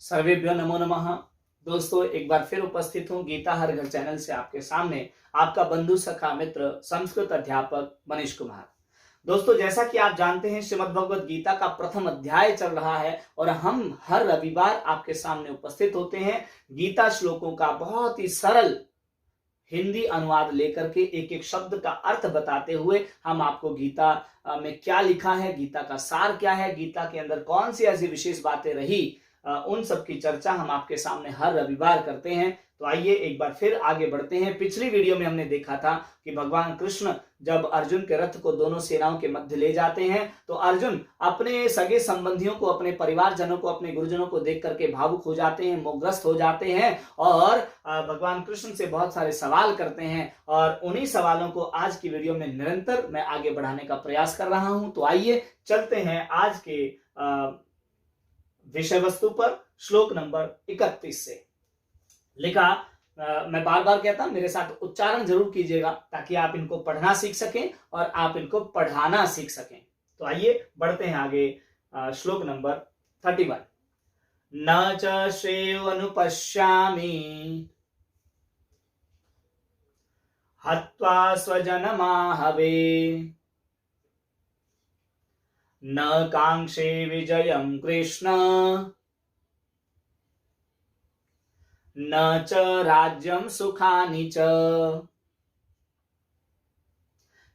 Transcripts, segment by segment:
सर्वेभ्यो नमो नमः। दोस्तों, एक बार फिर उपस्थित हूँ गीता हर घर चैनल से आपके सामने, आपका बंधु सखा मित्र संस्कृत अध्यापक मनीष कुमार। दोस्तों, जैसा कि आप जानते हैं, श्रीमद् भगवद गीता का प्रथम अध्याय चल रहा है और हम हर रविवार आपके सामने उपस्थित होते हैं गीता श्लोकों का बहुत ही सरल हिंदी अनुवाद लेकर के एक एक शब्द का अर्थ बताते हुए हम आपको गीता में क्या लिखा है, गीता का सार क्या है, गीता के अंदर कौन सी ऐसी विशेष बातें रही, उन सब की चर्चा हम आपके सामने हर रविवार करते हैं। तो आइए एक बार फिर आगे बढ़ते हैं। पिछली वीडियो में हमने देखा था कि भगवान कृष्ण जब अर्जुन के रथ को दोनों सेनाओं के मध्य ले जाते हैं तो अर्जुन अपने सगे संबंधियों को, अपने परिवारजनों को, अपने गुरुजनों को देख करके भावुक हो जाते हैं, मोहग्रस्त हो जाते हैं और भगवान कृष्ण से बहुत सारे सवाल करते हैं और उन्हीं सवालों को आज की वीडियो में निरंतर मैं आगे बढ़ाने का प्रयास कर रहा हूं। तो आइए चलते हैं आज के विषय वस्तु पर। श्लोक नंबर 31 से लिखा, मैं बार बार कहता हूं मेरे साथ उच्चारण जरूर कीजिएगा ताकि आप इनको पढ़ना सीख सकें और आप इनको पढ़ाना सीख सकें। तो आइए बढ़ते हैं आगे। श्लोक नंबर 31। न च श्रेयो अनुपश्यामि हत्वा स्वजनमाहवे न कांक्षे विजयं कृष्ण न च राज्यम सुखानि च।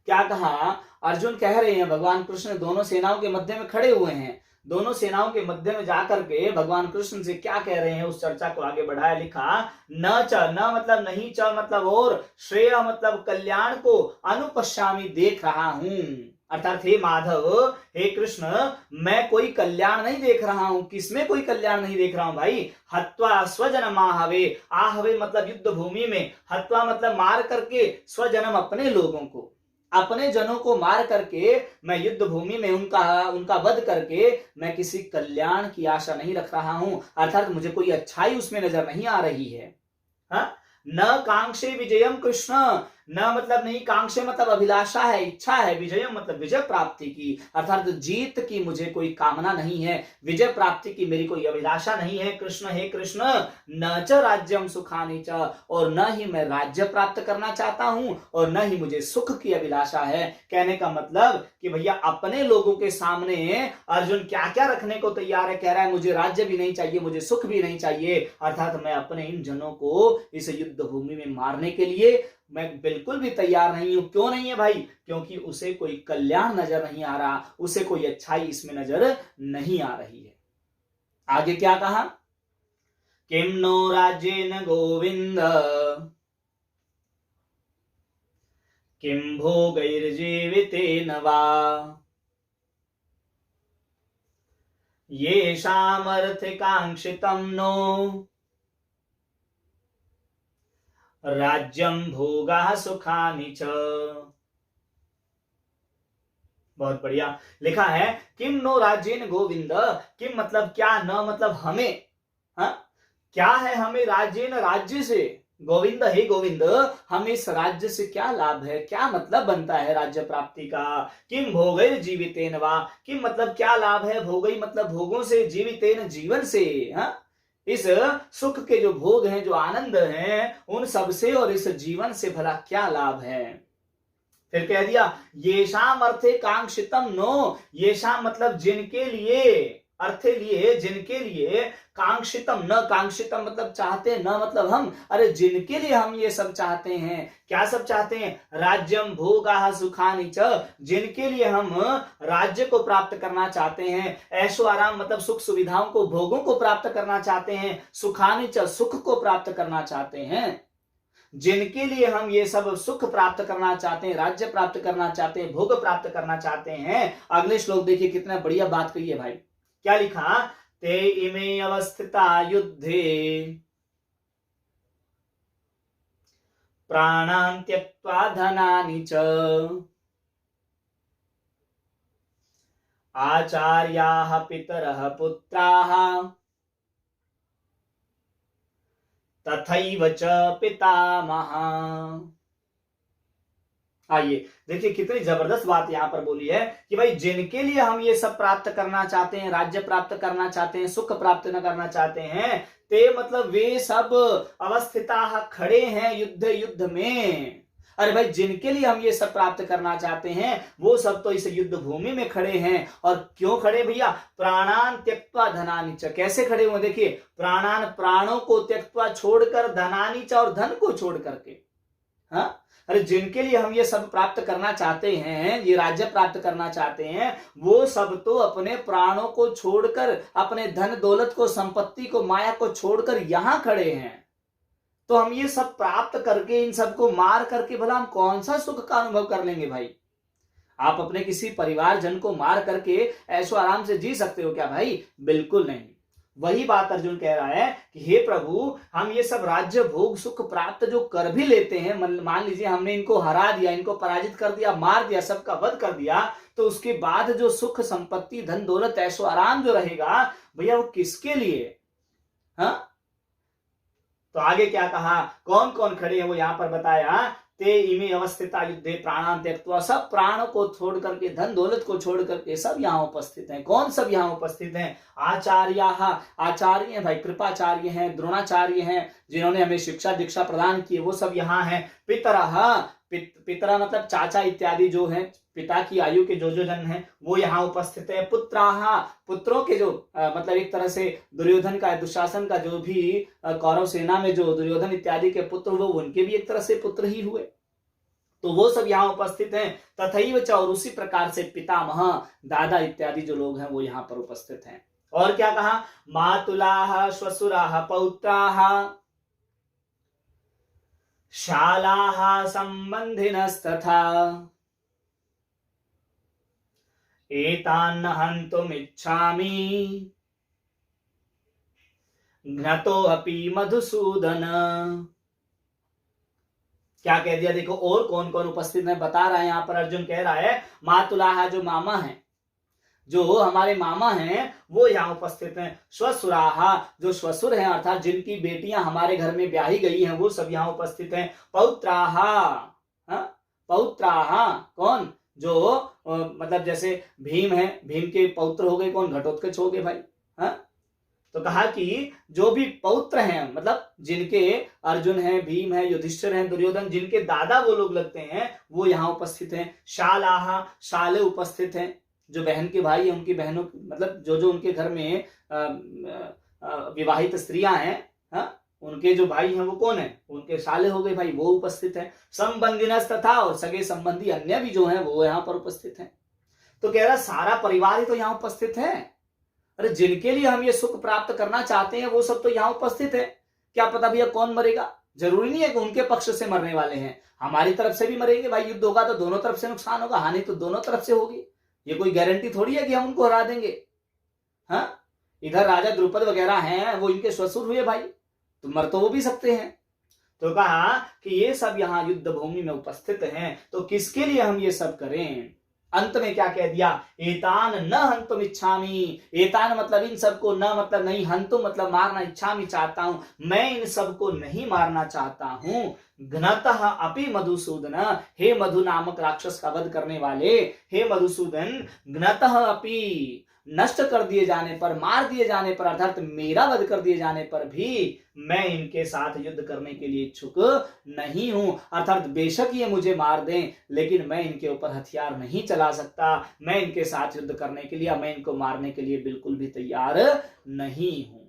क्या कहा? अर्जुन कह रहे हैं भगवान कृष्ण दोनों सेनाओं के मध्य में खड़े हुए हैं। दोनों सेनाओं के मध्य में जाकर के भगवान कृष्ण से क्या कह रहे हैं, उस चर्चा को आगे बढ़ाया। लिखा, न च, न मतलब नहीं, च मतलब और, श्रेय मतलब कल्याण को, अनुपश्यामी देख रहा हूं, अर्थात हे माधव, हे कृष्ण, मैं कोई कल्याण नहीं देख रहा हूं। किसमें कोई कल्याण नहीं देख रहा हूं भाई? हत्वा स्वजनम आहवे, आहवे मतलब युद्ध भूमि में, हत्वा मतलब मार करके, स्वजनम अपने लोगों को, अपने जनों को मार करके मैं युद्ध भूमि में उनका वध करके मैं किसी कल्याण की आशा नहीं रख रहा हूं, अर्थात मुझे कोई अच्छाई उसमें नजर नहीं आ रही है। हा? न कांक्षे विजयम कृष्ण, न मतलब नहीं, कांक्षे मतलब अभिलाषा है, इच्छा है, विजयम मतलब विजय प्राप्ति की, अर्थात जीत की मुझे कोई कामना नहीं है, विजय प्राप्ति की मेरी कोई अभिलाषा नहीं है। कृष्ण, हे कृष्ण, न च राज्यम सुखानि च, और न ही मैं राज्य प्राप्त करना चाहता हूं और न ही मुझे सुख की अभिलाषा है। कहने का मतलब कि भैया अपने लोगों के सामने अर्जुन क्या क्या रखने को तैयार है। कह रहा है मुझे राज्य भी नहीं चाहिए, मुझे सुख भी नहीं चाहिए, अर्थात मैं अपने इन जनों को इस युद्ध भूमि में मारने के लिए मैं बिल्कुल भी तैयार नहीं हूं। क्यों नहीं है भाई? क्योंकि उसे कोई कल्याण नजर नहीं आ रहा, उसे कोई अच्छाई इसमें नजर नहीं आ रही है। आगे क्या कहा? किम नो राज्येन गोविंद किम भोगैर्जीवितेन वा येषामर्थकांक्षितं नो राज्यम भोगा सुखानि च। बहुत बढ़िया लिखा है, किम नो राज्येन गोविंद, किम मतलब क्या, न मतलब हमें, हा? क्या है हमें राज्येन राज्य से, गोविंद हे गोविंद, हमें इस राज्य से क्या लाभ है, क्या मतलब बनता है राज्य प्राप्ति का। किम भोगैर जीवितेन वा, किम मतलब क्या लाभ है, भोगई मतलब भोगों से, जीवितेन जीवन से, हा? इस सुख के जो भोग हैं, जो आनंद हैं, उन सब से और इस जीवन से भला क्या लाभ है। फिर कह दिया, येषाम अर्थे कांक्षितम नो, येषाम मतलब जिनके लिए, अर्थे लिए, जिनके लिए, कांक्षितम, न कांक्षितम मतलब चाहते, न मतलब हम, अरे जिनके लिए हम ये सब चाहते हैं। क्या सब चाहते हैं? राज्यम भोगा सुखानि च, जिनके लिए हम राज्य को प्राप्त करना चाहते हैं, ऐशो आराम मतलब सुख सुविधाओं को, भोगों को प्राप्त करना चाहते हैं, सुखानि च सुख को प्राप्त करना चाहते हैं, जिनके लिए हम ये सब सुख प्राप्त करना चाहते हैं, राज्य प्राप्त करना चाहते हैं, भोग प्राप्त करना चाहते हैं। अगले श्लोक देखिए कितना बढ़िया बात कही है भाई। क्या लिखा? ते इमे अवस्थिता युद्धे प्राणान् त्यक्त्वा धनानि च आचार्याः पितरः पुत्राः तथैव च पितामहः। आइए देखिए कितनी जबरदस्त बात यहाँ पर बोली है कि भाई जिनके लिए हम ये सब प्राप्त करना चाहते हैं, राज्य प्राप्त करना चाहते हैं, सुख प्राप्त न करना चाहते हैं, ते मतलब वे सब अवस्थिता खड़े हैं युद्ध युद्ध में। अरे भाई जिनके लिए हम ये सब प्राप्त करना चाहते हैं वो सब तो इस युद्ध भूमि में खड़े हैं। और क्यों खड़े भैया? प्राणान त्यक्त्वा धनानि च। कैसे खड़े हुए? देखिए प्राणान, प्राणों को त्यक्त्वा छोड़कर, धनानि च और धन को छोड़ करके। हाँ, अरे जिनके लिए हम ये सब प्राप्त करना चाहते हैं, ये राज्य प्राप्त करना चाहते हैं, वो सब तो अपने प्राणों को छोड़कर, अपने धन दौलत को, संपत्ति को, माया को छोड़कर यहां खड़े हैं। तो हम ये सब प्राप्त करके, इन सबको मार करके भला हम कौन सा सुख का अनुभव कर लेंगे भाई? आप अपने किसी परिवारजन को मार करके ऐशो आराम से जी सकते हो क्या भाई? बिल्कुल नहीं। वही बात अर्जुन कह रहा है कि हे प्रभु, हम ये सब राज्य भोग सुख प्राप्त जो कर भी लेते हैं, मान लीजिए हमने इनको हरा दिया, इनको पराजित कर दिया, मार दिया, सबका वध कर दिया, तो उसके बाद जो सुख संपत्ति धन दौलत ऐशो आराम जो रहेगा भैया वो किसके लिए? हाँ, तो आगे क्या कहा, कौन कौन खड़े हैं वो यहां पर बताया। ते इमे अवस्थिता युद्धे प्राणान त्यक्त्वा, सब प्राणों को छोड़ करके, धन दौलत को छोड़ करके सब यहाँ उपस्थित हैं। कौन सब यहाँ उपस्थित हैं? आचार्य, आचार्य हैं भाई, कृपाचार्य हैं, द्रोणाचार्य हैं, जिन्होंने हमें शिक्षा दीक्षा प्रदान की, वो सब यहाँ हैं। पितरा, पितरा मतलब चाचा इत्यादि जो हैं, पिता की आयु के जो जन हैं वो यहाँ उपस्थित है। पुत्राहा, पुत्रों के जो मतलब एक तरह से दुर्योधन का, दुशासन का जो भी कौरव सेना में जो दुर्योधन इत्यादि के पुत्र वो उनके भी एक तरह से पुत्र ही हुए, तो वो सब यहाँ उपस्थित हैं। तथैव च, और उसी प्रकार से पितामह, दादा इत्यादि जो लोग हैं वो यहाँ पर उपस्थित हैं। और क्या कहा, मातुलाः श्वशुराः पौत्राः शालाः संबंधिनस्तथा एतान् हन्तुमिच्छामि घ्नतोऽपि मधुसूदन। क्या कह दिया? देखो और कौन कौन उपस्थित है बता रहा है यहाँ पर। अर्जुन कह रहा है मातुलाहा, जो मामा है, जो हमारे मामा हैं वो यहाँ उपस्थित हैं। श्वशुराहा, जो श्वशुर हैं अर्थात जिनकी बेटियां हमारे घर में ब्याही गई हैं वो सब यहाँ उपस्थित हैं। पौत्राहा, पौत्राहा कौन? जो मतलब जैसे भीम है, भीम के पौत्र हो गए कौन? घटोत्कच हो गए भाई। हाँ, तो कहा कि जो भी पौत्र हैं, मतलब जिनके अर्जुन है, भीम है, युधिष्ठिर है, दुर्योधन, जिनके दादा वो लोग लगते हैं वो यहाँ उपस्थित हैं। शालाहा, शाले उपस्थित हैं, जो बहन के भाई है उनकी बहनों, मतलब जो जो उनके घर में विवाहित स्त्रियां हैं, हाँ, उनके जो भाई हैं वो कौन है? उनके साले हो गए भाई, वो उपस्थित है। संबंधिनस, तथा और सगे संबंधी अन्य भी जो हैं वो यहाँ पर उपस्थित हैं। तो कह रहा सारा परिवार ही तो यहाँ उपस्थित है। अरे जिनके लिए हम ये सुख प्राप्त करना चाहते हैं वो सब तो यहाँ उपस्थित है। क्या पता भैया कौन मरेगा? जरूरी नहीं है कि उनके पक्ष से मरने वाले हैं, हमारी तरफ से भी मरेंगे भाई। युद्ध होगा तो दोनों तरफ से नुकसान होगा, हानि तो दोनों तरफ से होगी। ये कोई गारंटी थोड़ी है कि हम उनको हरा देंगे। हाँ, इधर राजा द्रुपद वगैरह हैं, वो इनके ससुर हुए भाई, तो मर तो वो भी सकते हैं। तो कहा कि ये सब यहाँ युद्ध भूमि में उपस्थित हैं, तो किसके लिए हम ये सब करें? अंत में क्या कह दिया? एतान न हंतुम इच्छामि। एतान मतलब इन सबको, न मतलब नहीं, हंतुम मतलब मारना, इच्छामि चाहता हूं, मैं इन सबको नहीं मारना चाहता हूं। घ्नतः अपि मधुसूदन, हे मधु नामक राक्षस का वध करने वाले, हे मधुसूदन, घ्नतः अपि, नष्ट कर दिए जाने पर, मार दिए जाने पर, अर्थात मेरा वध कर दिए जाने पर भी मैं इनके साथ युद्ध करने के लिए इच्छुक नहीं हूं। अर्थात बेशक ये मुझे मार दें, लेकिन मैं इनके ऊपर हथियार नहीं चला सकता। मैं इनके साथ युद्ध करने के लिए, मैं इनको मारने के लिए बिल्कुल भी तैयार नहीं हूं।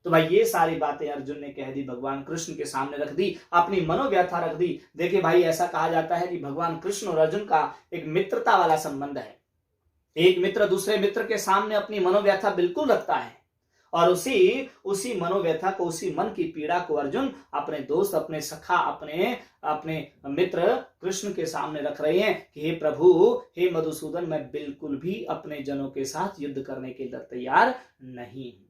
तो भाई ये सारी बातें अर्जुन ने कह दी, भगवान कृष्ण के सामने रख दी, अपनी मनोव्यथा रख दी। देखिए भाई, ऐसा कहा जाता है कि भगवान कृष्ण और अर्जुन का एक मित्रता वाला संबंध है। एक मित्र दूसरे मित्र के सामने अपनी मनोव्यथा बिल्कुल रखता है, और उसी मनोव्यथा को, उसी मन की पीड़ा को अर्जुन अपने दोस्त, अपने सखा, अपने मित्र कृष्ण के सामने रख रहे हैं कि हे प्रभु, हे मधुसूदन, मैं बिल्कुल भी अपने जनों के साथ युद्ध करने के लिए तैयार नहीं हूं।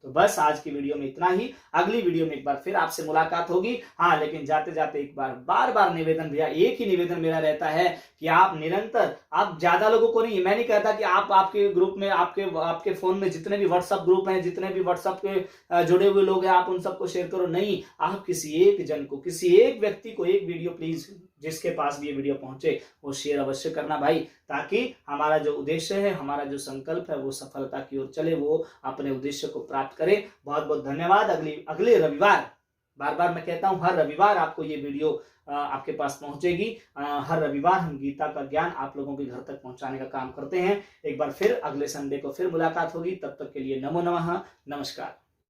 तो बस आज की वीडियो में इतना ही। अगली वीडियो में एक बार फिर आपसे मुलाकात होगी। हाँ, लेकिन जाते जाते एक बार निवेदन, भैया एक ही निवेदन मेरा रहता है कि आप निरंतर, आप ज्यादा लोगों को नहीं, मैं नहीं कहता कि आप आपके ग्रुप में, आपके फोन में जितने भी व्हाट्सएप ग्रुप हैं, जितने भी व्हाट्सएप के जुड़े हुए लोग हैं, आप उन सबको शेयर करो। नहीं, आप किसी एक जन को, किसी एक व्यक्ति को एक वीडियो प्लीज जिसके पास भी ये वीडियो पहुंचे वो शेयर अवश्य करना भाई, ताकि हमारा जो उद्देश्य है, हमारा जो संकल्प है वो सफलता की ओर चले, वो अपने उद्देश्य को प्राप्त करे। बहुत बहुत धन्यवाद। अगले रविवार, बार बार मैं कहता हूं, हर रविवार आपको ये वीडियो आपके पास पहुंचेगी। हर रविवार हम गीता का ज्ञान आप लोगों के घर तक पहुंचाने का काम करते हैं। एक बार फिर अगले संडे को फिर मुलाकात होगी। तब तक के लिए नमो नमः, नमस्कार।